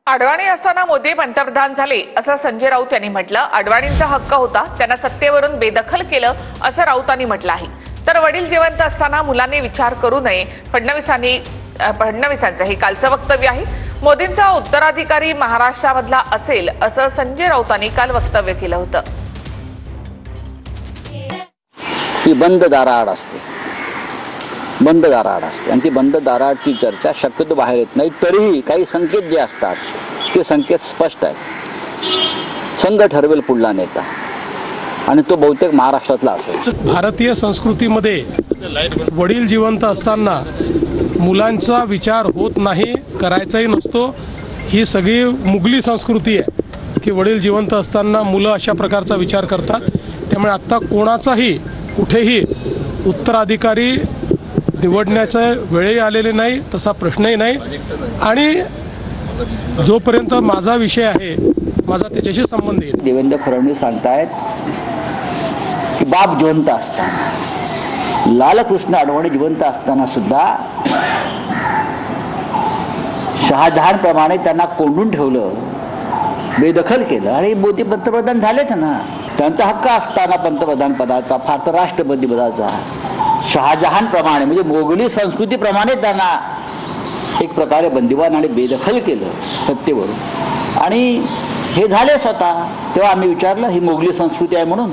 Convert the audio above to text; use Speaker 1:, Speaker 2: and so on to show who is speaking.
Speaker 1: अडवाणी असताना मोदी पंतप्रधान झाले असं संजय राऊत यांनी म्हटलं। अडवाणींचा हक्क होता, त्यांना सत्तेवरून बेदखल केलं असं राऊतांनी म्हटलं आहे। तर वडील जिवंत असताना मुलांनी विचार करू नये, फडणवीसांचं हे कालचं वक्तव्य आहे। मोदींचा उत्तराधिकारी महाराष्ट्रामधला असेल असं संजय राऊतांनी काल वक्तव्य केलं होतं।
Speaker 2: ती बंद दाराआड असते, बंद दाराआड असते आणि ती बंद दाराआडची चर्चा शक्यतो बाहेर येत नाही। तरीही काही संकेत जे असतात ते संकेत स्पष्ट आहेत। संघ ठरवेल पुढला नेता आणि तो बहुतेक महाराष्ट्रातला असेल।
Speaker 3: भारतीय संस्कृतीमध्ये वडील जिवंत असताना मुलांचा विचार होत नाही, करायचाही नसतो। ही सगळी मुघली संस्कृती आहे की वडील जिवंत असताना मुलं अशा प्रकारचा विचार करतात। त्यामुळे आता कोणाचाही कुठेही उत्तराधिकारी निवडण्याचा वेळही आलेले नाही, तसा प्रश्नही नाही। आणि जोपर्यंत माझा विषय आहे, माझा त्याच्याशी संबंध आहे।
Speaker 2: देवेंद्र फडणवीस सांगतायत की बाप जिवंत असताना, लालकृष्ण अडवाणी जिवंत असताना सुद्धा शहाजहान प्रमाणे त्यांना कोंडून ठेवलं, बेदखल केलं आणि मोदी पंतप्रधान झालेच ना। त्यांचा हक्क असताना पंतप्रधान पदाचा, फार तर राष्ट्रपती पदाचा, शहाजहान प्रमाणे म्हणजे मोगली संस्कृतीप्रमाणे त्यांना एक प्रकारे बंदिवान आणि बेदखल केलं सत्तेवरून। आणि हे झाले स्वतः। तेव्हा आम्ही विचारलं ही मोगली संस्कृती आहे म्हणून।